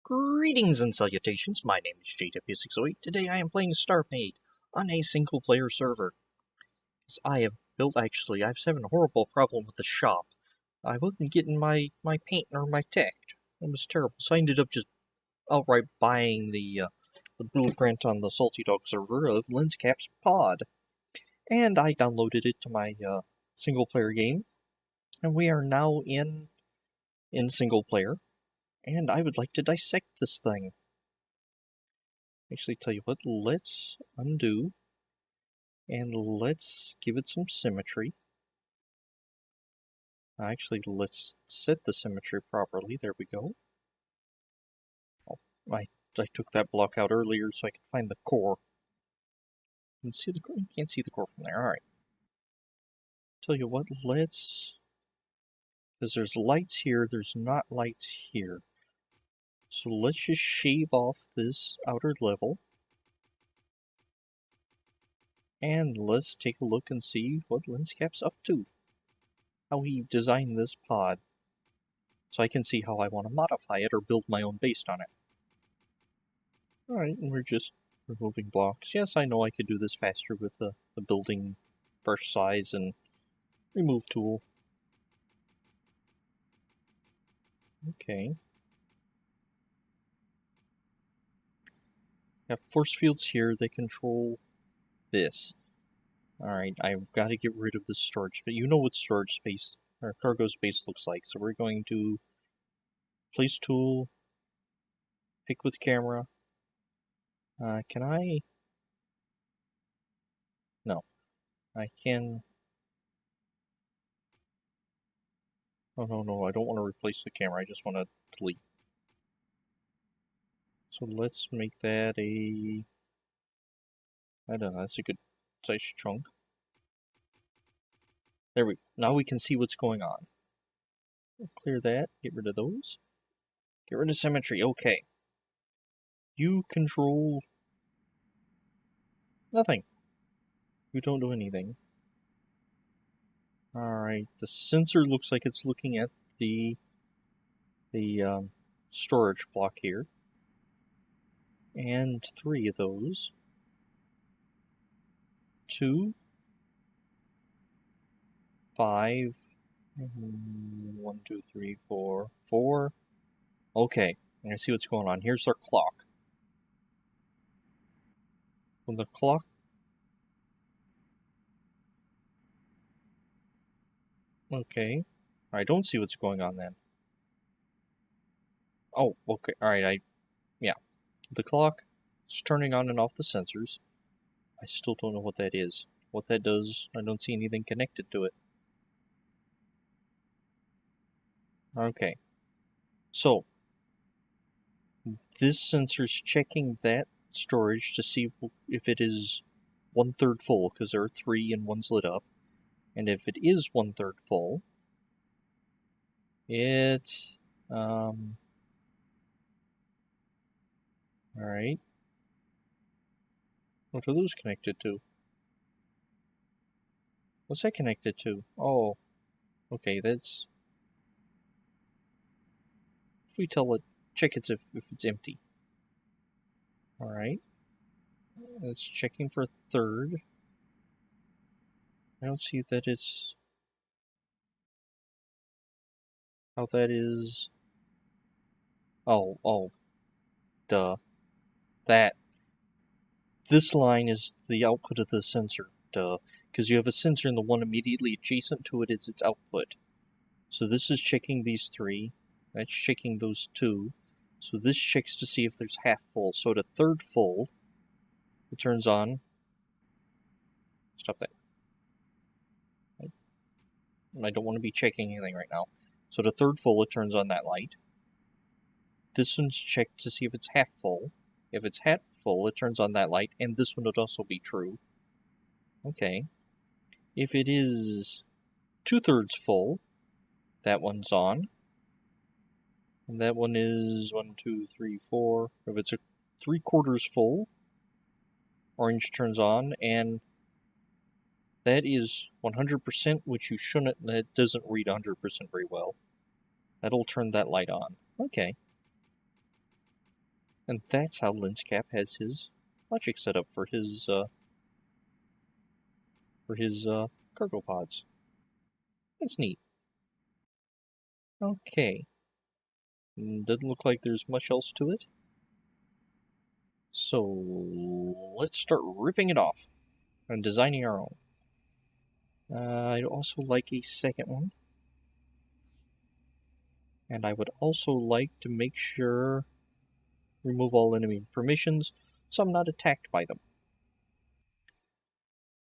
Greetings and salutations, my name is JW608. Today I am playing Starmade on a single-player server. I have built, I was having a horrible problem with the shop. I wasn't getting my paint or my tech. It was terrible, so I ended up just outright buying the blueprint on the Salty Dog server of Lenscap's pod. And I downloaded it to my single-player game, and we are now in single-player. And I would like to dissect this thing. Actually, tell you what, let's undo, and let's give it some symmetry. Actually, let's set the symmetry properly. There we go. Oh, I took that block out earlier so I could find the core. You can see the core? You can't see the core from there. Alright. Tell you what, let's... because there's lights here, there's not lights here. So let's just shave off this outer level. And let's take a look and see what Lenscap's up to. How he designed this pod. So I can see how I want to modify it or build my own based on it. Alright, and we're just removing blocks. Yes, I know I could do this faster with the building brush size and remove tool. Okay. I have force fields here, they control this. Alright, I've got to get rid of this storage, but you know what storage space, or cargo space looks like, so we're going to place tool, pick with camera. Can I? No. I can... Oh, no, I don't want to replace the camera, I just want to delete. So let's make that a... I don't know, that's a good size chunk. There we go. Now we can see what's going on. Clear that, get rid of those. Get rid of symmetry, okay. You control... nothing. You don't do anything. Alright, the sensor looks like it's looking at the storage block here. And 3 of those. 2, 5, 1, 2, 3, 4, 4. Okay, I see what's going on. Here's our clock. When the clock... Okay. I don't see what's going on then. Oh, okay. Alright, yeah. The clock is turning on and off the sensors. I still don't know what that is. What that does, I don't see anything connected to it. Okay. So, this sensor's checking that storage to see if it is 1/3 full, because there are 3 and 1's lit up. And if it is 1/3 full, it, alright. What are those connected to? What's that connected to? Oh, okay, that's... if we tell it, check it if it's empty. Alright. It's checking for 1/3. I don't see that it's... how that is... Oh, duh. That. This line is the output of the sensor, duh. Because you have a sensor and the one immediately adjacent to it is its output. So this is checking these 3. That's checking those 2. So this checks to see if there's half full. So at 1/3 full, it turns on... Stop that. I don't want to be checking anything right now. So at 1/3 full, it turns on that light. This one's checked to see if it's half full. If it's half full, it turns on that light, and this one would also be true. Okay. If it is 2/3 full, that one's on. And that one is 1, 2, 3, 4. If it's a 3/4 full, orange turns on, and that is 100%, which you shouldn't. That doesn't read 100% very well. That'll turn that light on. Okay. And that's how Lenscap has his logic set up for his cargo pods. That's neat. Okay. Doesn't look like there's much else to it. So let's start ripping it off and designing our own. I'd also like a second one. And I would also like to make sure remove all enemy permissions so I'm not attacked by them.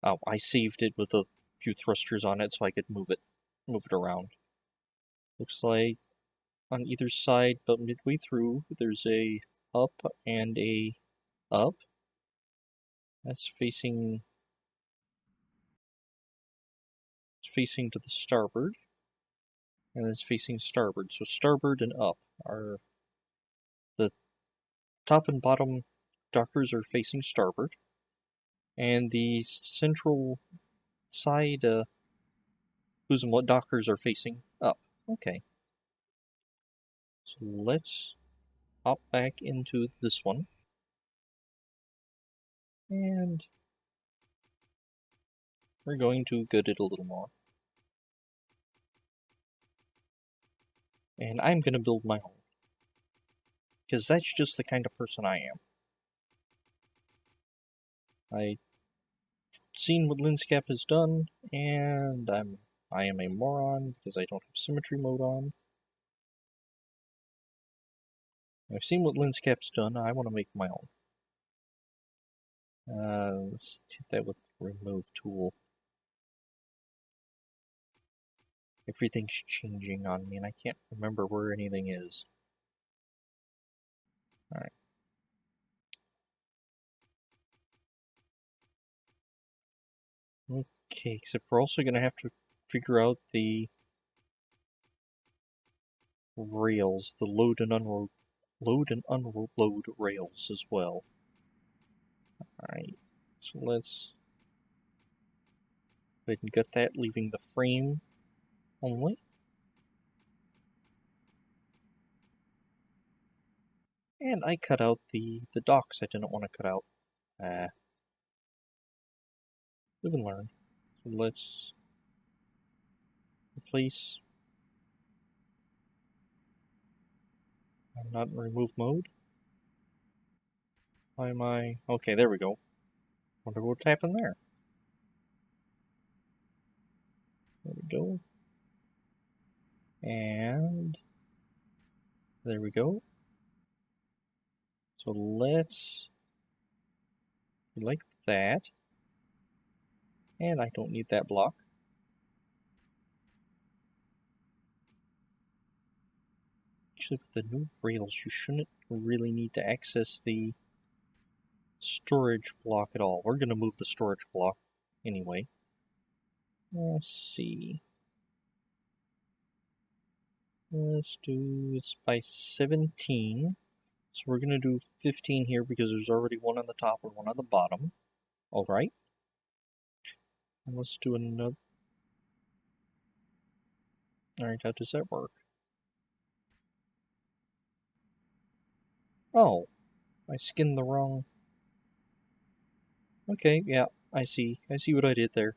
Oh, I saved it with a few thrusters on it so I could move it around. Looks like on either side, but midway through, there's a up and a up. That's facing to the starboard, and it's facing starboard. So starboard and up are the top and bottom dockers are facing starboard, and the central side whose dockers are facing up. Okay. So let's hop back into this one. And we're going to gut it a little more. And I'm going to build my own. Because that's just the kind of person I am. I've seen what Lenscap has done, and I am a moron because I don't have symmetry mode on. I've seen what Lenscap's done, I want to make my own. Let's hit that with the remove tool. Everything's changing on me, and I can't remember where anything is. Alright. Okay, except we're also going to have to figure out the rails, the load and unload rails as well. Alright, so let's go ahead and gut that, leaving the frame only. And I cut out the docks I didn't want to cut out. Live and learn. So let's replace. I'm not in remove mode. Why am I? Okay, there we go. Wonder what happened there. There we go. And there we go. So let's like that. And I don't need that block. Actually, with the new rails, you shouldn't really need to access the storage block at all. We're going to move the storage block anyway. Let's see. Let's do, it's by 17. So we're going to do 15 here because there's already one on the top and one on the bottom. Alright. And let's do another. Alright, how does that work? Oh, I skinned the wrong. Okay, yeah, I see. I see what I did there.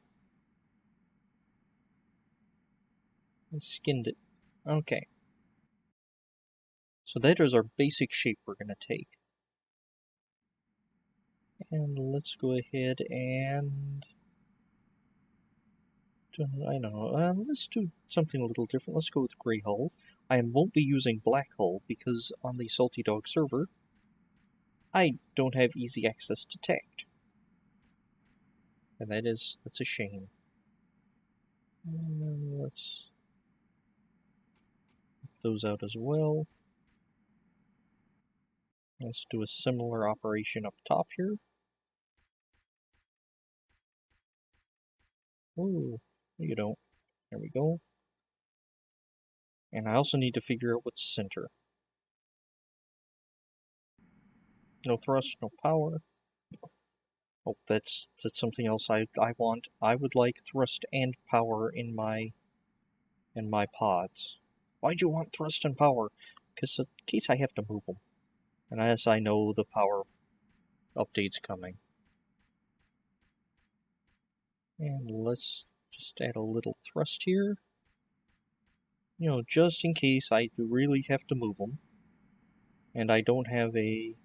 I skinned it. Okay. So that is our basic shape we're going to take. And let's go ahead and... I don't know, let's do something a little different. Let's go with gray hull. I won't be using black hull because on the Salty Dog server, I don't have easy access to tech. And that's a shame. Let's put those out as well. Let's do a similar operation up top here. Oh, you don't. There we go. And I also need to figure out what's center. No thrust, no power. Oh, that's something else I want. I would like thrust and power in my pods. Why'd you want thrust and power? Because in case I have to move them. And as I know, the power update's coming. And let's just add a little thrust here. You know, just in case I do really have to move them. And I don't have a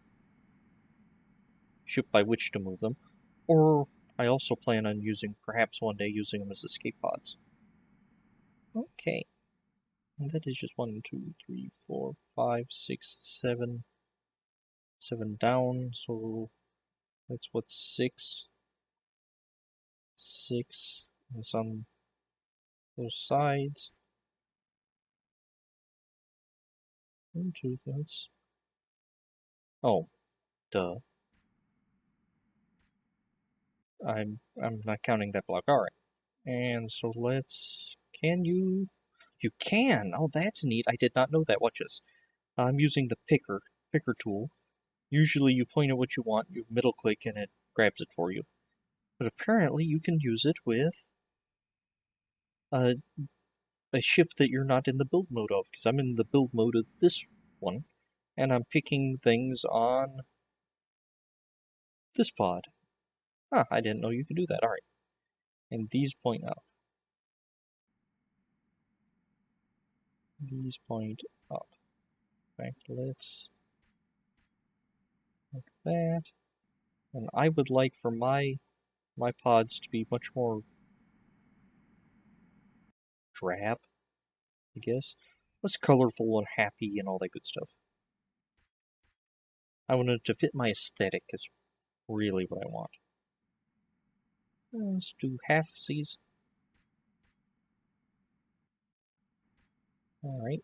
ship by which to move them. Or I also plan on using, perhaps one day, using them as escape pods. Okay. And that is just 1, 2, 3, 4, 5, 6, 7. 7 down, so that's what, 6. 6 is on those sides. 1, 2, that's... Oh, duh. I'm not counting that block. Alright. And so let's... Can you... You can! Oh, that's neat. I did not know that. Watch this. I'm using the picker tool. Usually you point at what you want, you middle click, and it grabs it for you. But apparently you can use it with a ship that you're not in the build mode of, because I'm in the build mode of this one, and I'm picking things on this pod. Huh, I didn't know you could do that. Alright. And these point up. These point up. Right, let's like that. And I would like for my pods to be much more drab, I guess. Less colorful and happy and all that good stuff. I want it to fit my aesthetic is really what I want. Let's do halfsies. Alright.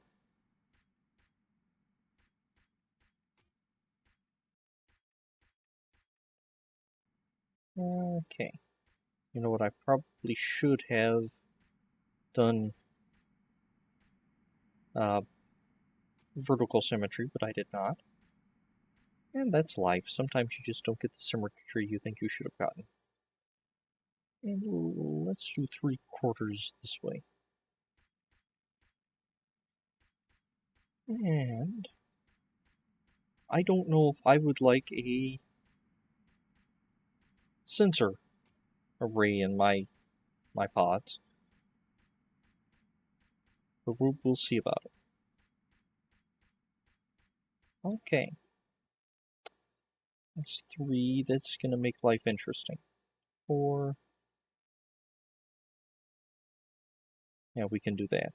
Okay. You know what, I probably should have done vertical symmetry, but I did not. And that's life. Sometimes you just don't get the symmetry you think you should have gotten. And let's do 3/4 this way. And I don't know if I would like a sensor array in my pods. But we'll see about it. Okay. That's 3. That's going to make life interesting. 4. Yeah, we can do that.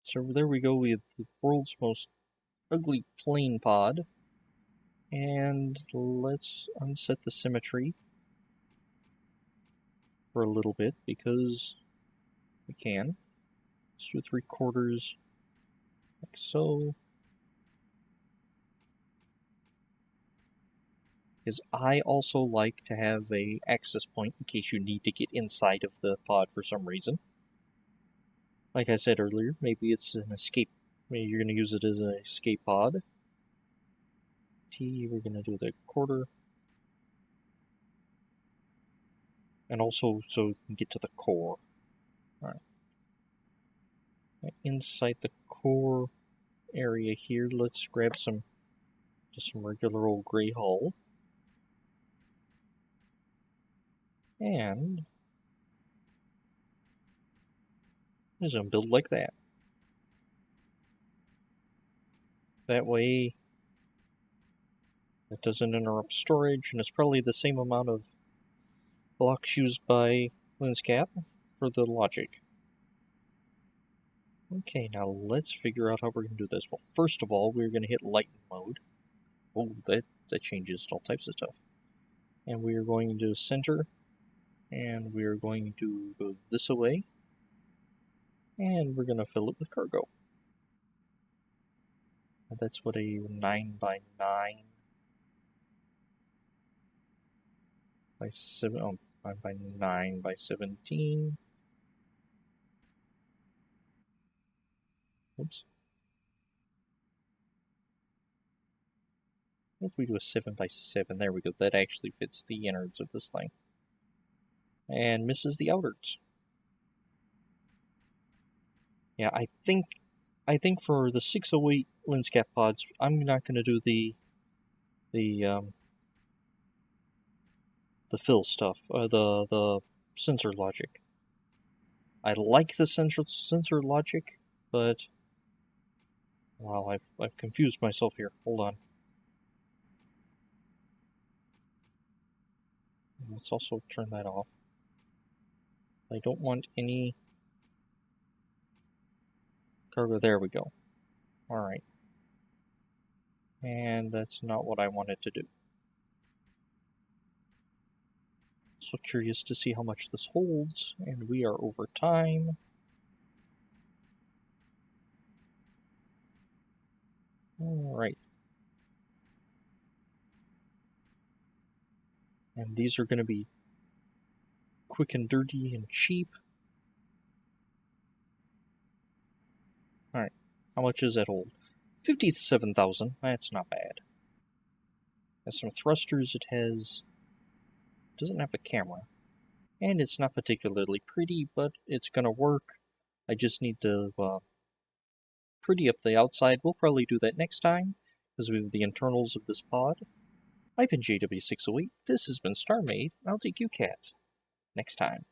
So there we go with the world's most ugly plane pod. And let's unset the symmetry for a little bit because we can. Let's do 3/4 like so. Because I also like to have a access point in case you need to get inside of the pod for some reason. Like I said earlier, maybe it's an escape. Maybe you're going to use it as an escape pod. T, we're going to do the 1/4. And also so you can get to the core. Alright. Inside the core area here, let's grab just some regular old gray hull. And I'm going to build like that. That way it doesn't interrupt storage, and it's probably the same amount of blocks used by Lenscap for the logic. Okay, now let's figure out how we're going to do this. Well, first of all, we're going to hit light mode. Oh, that changes all types of stuff. And we are going to center, and we are going to go this way, and we're going to fill it with cargo. And that's what a 9 by 9 by 7, oh, 9 by 9 by 17. Oops. If we do a 7 by 7, there we go. That actually fits the innards of this thing. And misses the outwards. Yeah, I think I think for the 608 Lenscap pods, I'm not going to do the fill stuff, the sensor logic. I like the sensor logic, but wow, I've confused myself here. Hold on. Let's also turn that off. I don't want any cargo. There we go. Alright. And that's not what I wanted to do. So curious to see how much this holds, and we are over time. Alright. And these are going to be quick and dirty and cheap. Alright, how much does that hold? 57,000, that's not bad. Has some thrusters, it doesn't have a camera. And it's not particularly pretty, but it's gonna work. I just need to pretty up the outside. We'll probably do that next time, because we have the internals of this pod. I've been JW608, this has been Starmade, I'll take you cats next time.